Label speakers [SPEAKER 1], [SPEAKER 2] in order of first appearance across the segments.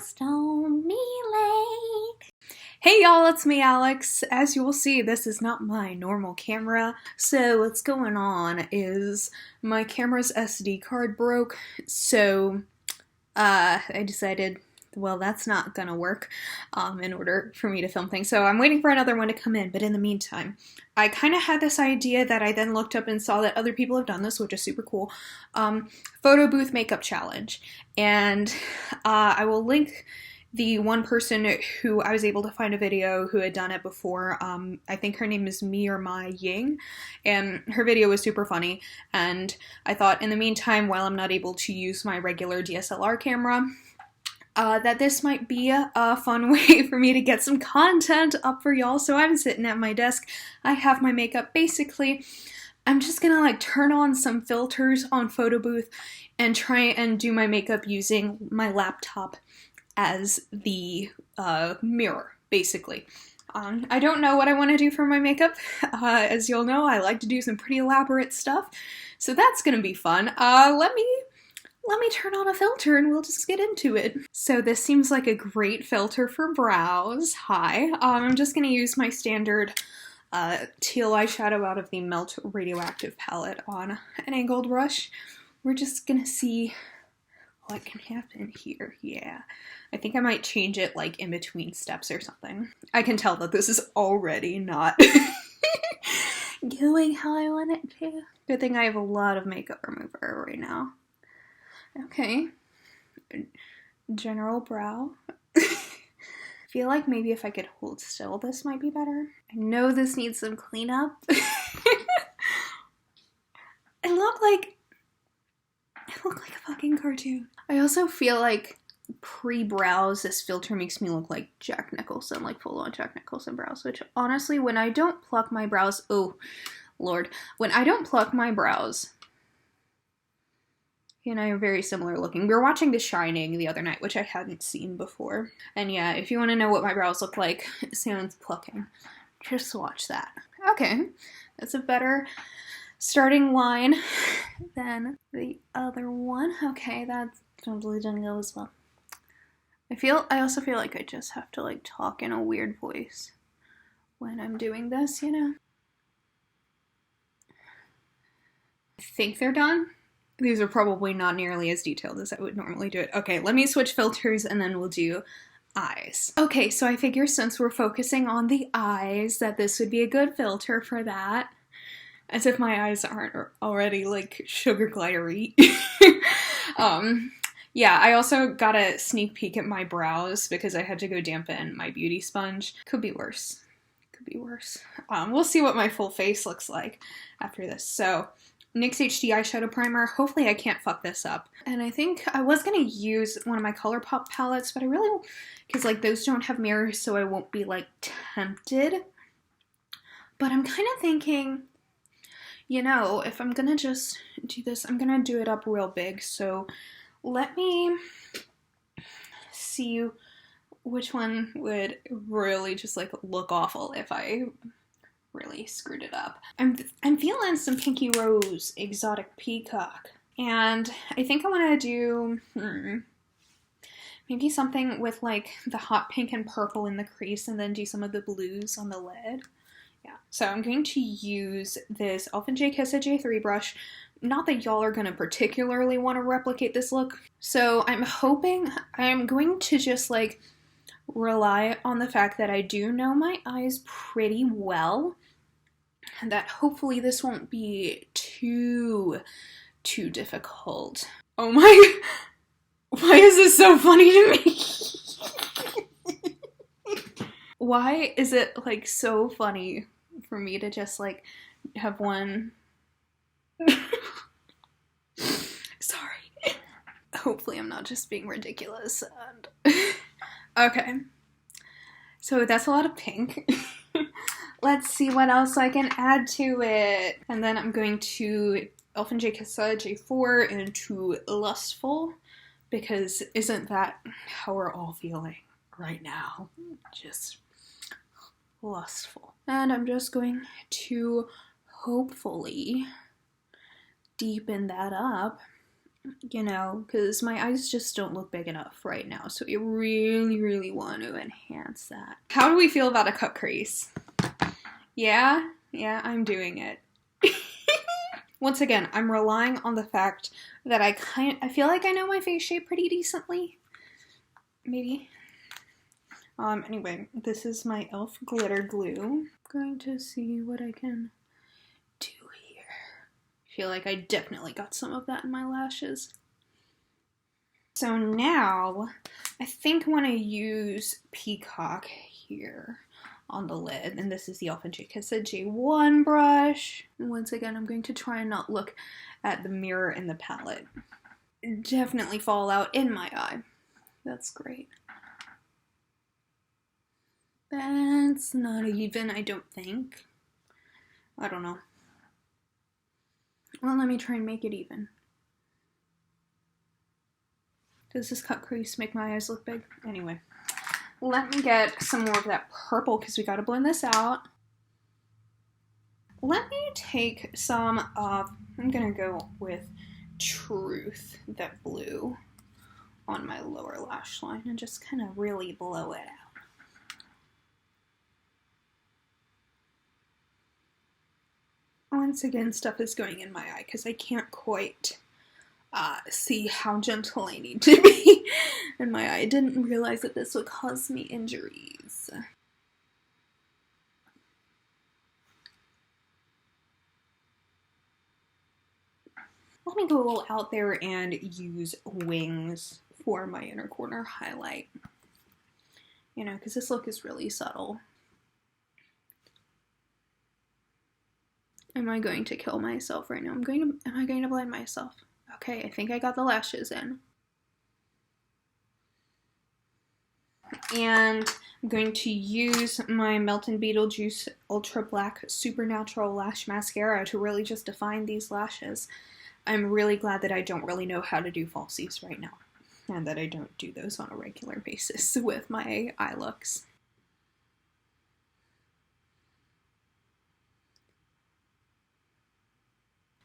[SPEAKER 1] Stone Me Lake. Hey y'all, it's me Alex. As you will see, this is not my normal camera. So what's going on is my camera's SD card broke, so I decided, well, that's not gonna work in order for me to film things. So I'm waiting for another one to come in, but in the meantime, I kind of had this idea that I then looked up and saw that other people have done this, which is super cool. Photobooth Makeup Challenge. And I will link the one person who I was able to find a video who had done it before. I think her name is Mi or Mai Ying, and her video was super funny. And I thought in the meantime, while I'm not able to use my regular DSLR camera, that this might be a fun way for me to get some content up for y'all. So I'm sitting at my desk, I have my makeup. Basically, I'm just gonna like turn on some filters on Photobooth and try and do my makeup using my laptop as the mirror, basically. I don't know what I want to do for my makeup. As you'll know, I like to do some pretty elaborate stuff, so that's gonna be fun. Let me turn on a filter and we'll just get into it. So this seems like a great filter for brows. Hi. I'm just gonna use my standard teal eyeshadow out of the Melt Radioactive palette on an angled brush. We're just gonna see what can happen here. Yeah. I think I might change it like in between steps or something. I can tell that this is already not going how I want it to. Good thing I have a lot of makeup remover right now. Okay, general brow. I feel like maybe if I could hold still, this might be better. I know this needs some cleanup. I look like a fucking cartoon. I also feel like pre-brows, this filter makes me look like Jack Nicholson, like full-on Jack Nicholson brows, which honestly, when I don't pluck my brows, oh lord, when I don't pluck my brows, he and I are very similar looking. We were watching The Shining the other night, which I hadn't seen before. And yeah, if you want to know what my brows look like, sans plucking, just watch that. Okay, that's a better starting line than the other one. Okay, that's totally done go as well. I also feel like I just have to like talk in a weird voice when I'm doing this, you know? I think they're done. These are probably not nearly as detailed as I would normally do it. Okay, let me switch filters and then we'll do eyes. Okay, so I figure since we're focusing on the eyes that this would be a good filter for that. As if my eyes aren't already like sugar glittery. Yeah, I also got a sneak peek at my brows because I had to go dampen my beauty sponge. Could be worse. Could be worse. We'll see what my full face looks like after this. So NYX HD eyeshadow primer. Hopefully I can't fuck this up. And I think I was gonna use one of my ColourPop palettes, but I really won't, because like those don't have mirrors, so I won't be like tempted. But I'm kind of thinking, you know, if I'm gonna just do this, I'm gonna do it up real big. So let me see which one would really just like look awful if I really screwed it up. I'm feeling some Pinky Rose Exotic Peacock, and I think I want to do maybe something with like the hot pink and purple in the crease, and then do some of the blues on the lid. Yeah, so I'm going to use this Elf & J Kissa J3 brush. Not that y'all are going to particularly want to replicate this look. So I'm hoping I'm going to just like rely on the fact that I do know my eyes pretty well, and that hopefully this won't be too difficult. Oh my, why is this so funny to me? Why is it like so funny for me to just like have one? Sorry. Hopefully I'm not just being ridiculous. And okay. So that's a lot of pink. Let's see what else I can add to it. And then I'm going to Elf & J Kissa J4 into Lustful, because isn't that how we're all feeling right now? Just lustful. And I'm just going to hopefully deepen that up you know, because my eyes just don't look big enough right now. So you really, really want to enhance that. How do we feel about a cut crease? Yeah, I'm doing it. Once again, I'm relying on the fact that I feel like I know my face shape pretty decently. Maybe. Anyway, this is my e.l.f. glitter glue. I'm going to see what I can do here. I feel like I definitely got some of that in my lashes. So now, I think I want to use Peacock here on the lid, and this is the Authentic J1 brush. And once again, I'm going to try and not look at the mirror in the palette. Definitely fallout in my eye. That's great. That's not even, I don't think. I don't know. Well, let me try and make it even. Does this cut crease make my eyes look big? Anyway, let me get some more of that purple because we gotta blend this out. Let me take some of, I'm gonna go with Truth, that blue, on my lower lash line and just kind of really blow it out. Once again, stuff is going in my eye because I can't quite see how gentle I need to be in my eye. I didn't realize that this would cause me injuries. Let me go out there and use Wings for my inner corner highlight. You know, because this look is really subtle. Am I going to kill myself right now? Am I going to blind myself? Okay, I think I got the lashes in. And I'm going to use my Melton Beetlejuice Ultra Black Supernatural Lash Mascara to really just define these lashes. I'm really glad that I don't really know how to do falsies right now, and that I don't do those on a regular basis with my eye looks.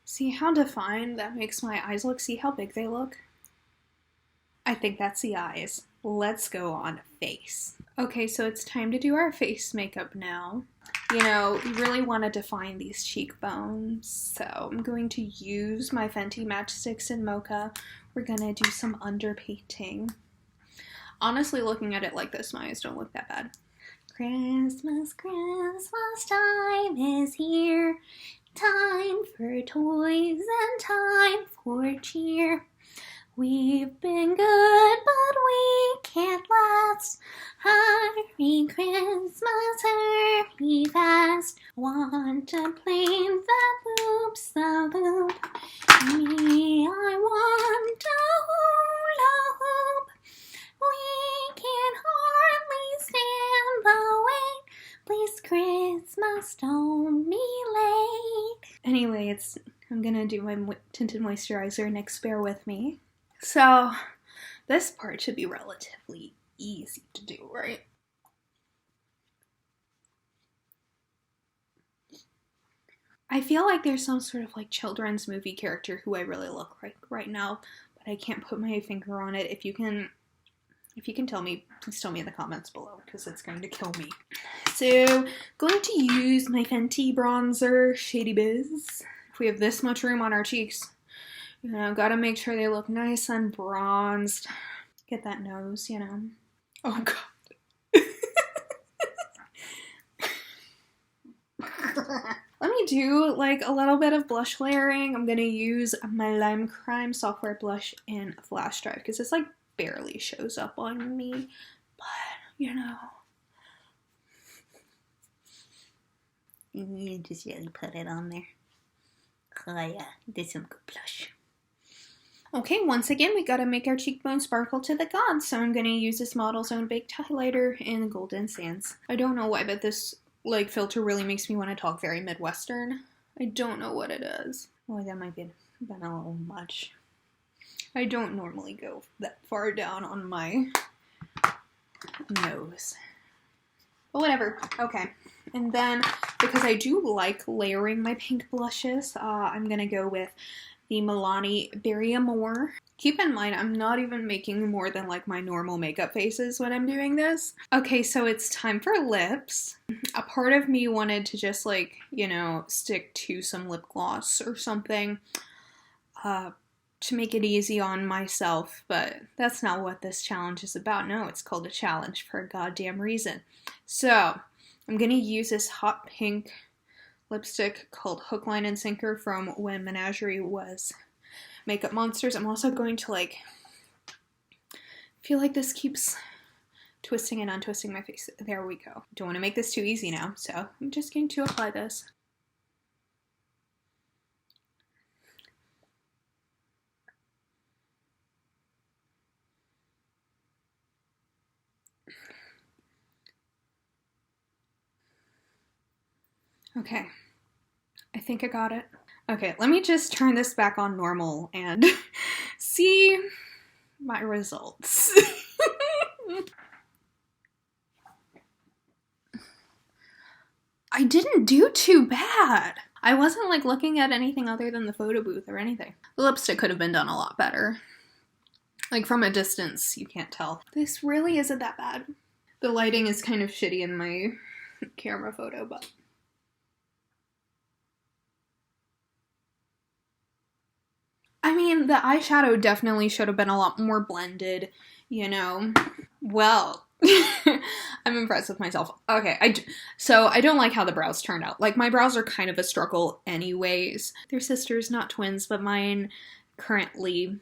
[SPEAKER 1] See how defined that makes my eyes look? See how big they look? I think that's the eyes. Let's go on face. Okay, so it's time to do our face makeup now. You know, you really want to define these cheekbones. So I'm going to use my Fenty Matchsticks in Mocha. We're gonna do some underpainting. Honestly, looking at it like this, my eyes don't look that bad. Christmas, Christmas time is here. Time for toys and time for cheer. We've been good, but we can't last. Hurry, Christmas, hurry fast. Want a plane that loops the loop. Me, I want a hula hoop. We can hardly stand the wait. Please, Christmas, don't be late. Anyway, I'm gonna do my tinted moisturizer next, bear with me. So, this part should be relatively easy to do, right? I feel like there's some sort of like children's movie character who I really look like right now, but I can't put my finger on it. If you can tell me, please tell me in the comments below, because it's going to kill me. So, going to use my Fenty bronzer, Shady Biz. If we have this much room on our cheeks, you know, gotta make sure they look nice and bronzed. Get that nose, you know. Oh god. Let me do like a little bit of blush layering. I'm gonna use my Lime Crime Software Blush in Flash Drive because it's like barely shows up on me, but you know. You just really put it on there. Oh yeah, did some good blush. Okay, once again, we gotta make our cheekbones sparkle to the gods, so I'm gonna use this Model's Own Baked Highlighter in Golden Sands. I don't know why, but this like filter really makes me want to talk very Midwestern. I don't know what it is. Oh, that might be been a little much. I don't normally go that far down on my nose. But whatever. Okay. And then, because I do like layering my pink blushes, I'm gonna go with the Milani Berry Amore. Keep in mind, I'm not even making more than like my normal makeup faces when I'm doing this. Okay, so it's time for lips. A part of me wanted to just like, you know, stick to some lip gloss or something to make it easy on myself, but that's not what this challenge is about. No, it's called a challenge for a goddamn reason. So, I'm gonna use this hot pink lipstick called Hook, Line, and Sinker from when Menagerie was Makeup Monsters. I'm also going to like, feel like this keeps twisting and untwisting my face. There we go. Don't want to make this too easy now, so I'm just going to apply this. Okay, I think I got it. Okay, let me just turn this back on normal and see my results. I didn't do too bad. I wasn't like looking at anything other than the photo booth or anything. The lipstick could have been done a lot better. Like from a distance, you can't tell. This really isn't that bad. The lighting is kind of shitty in my camera photo, but... I mean, the eyeshadow definitely should have been a lot more blended, you know. Well, I'm impressed with myself. Okay, so I don't like how the brows turned out. Like, my brows are kind of a struggle anyways. They're sisters, not twins, but mine currently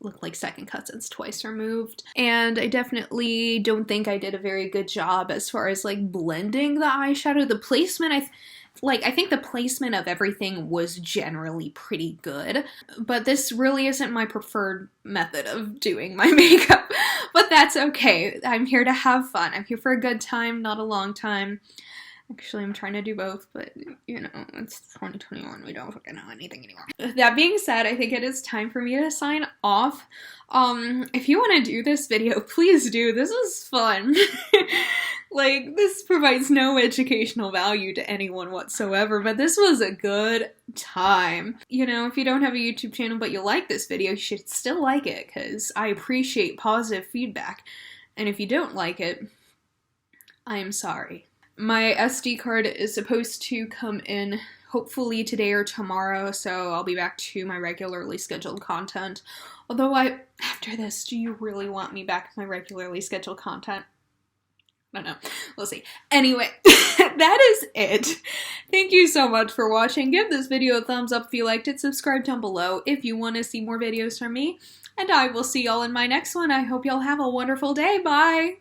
[SPEAKER 1] look like second cousins twice removed. And I definitely don't think I did a very good job as far as, like, blending the eyeshadow. The placement, I think the placement of everything was generally pretty good, but this really isn't my preferred method of doing my makeup, but that's okay. I'm here to have fun. I'm here for a good time, not a long time. Actually, I'm trying to do both, but, you know, it's 2021. We don't fucking know anything anymore. That being said, I think it is time for me to sign off. If you want to do this video, please do. This is fun. Like, this provides no educational value to anyone whatsoever, but this was a good time. You know, if you don't have a YouTube channel but you like this video, you should still like it, because I appreciate positive feedback. And if you don't like it, I am sorry. My SD card is supposed to come in hopefully today or tomorrow, so I'll be back to my regularly scheduled content. Although after this, do you really want me back with my regularly scheduled content? I don't know. We'll see. Anyway, that is it. Thank you so much for watching. Give this video a thumbs up if you liked it. Subscribe down below if you want to see more videos from me. And I will see y'all in my next one. I hope y'all have a wonderful day. Bye!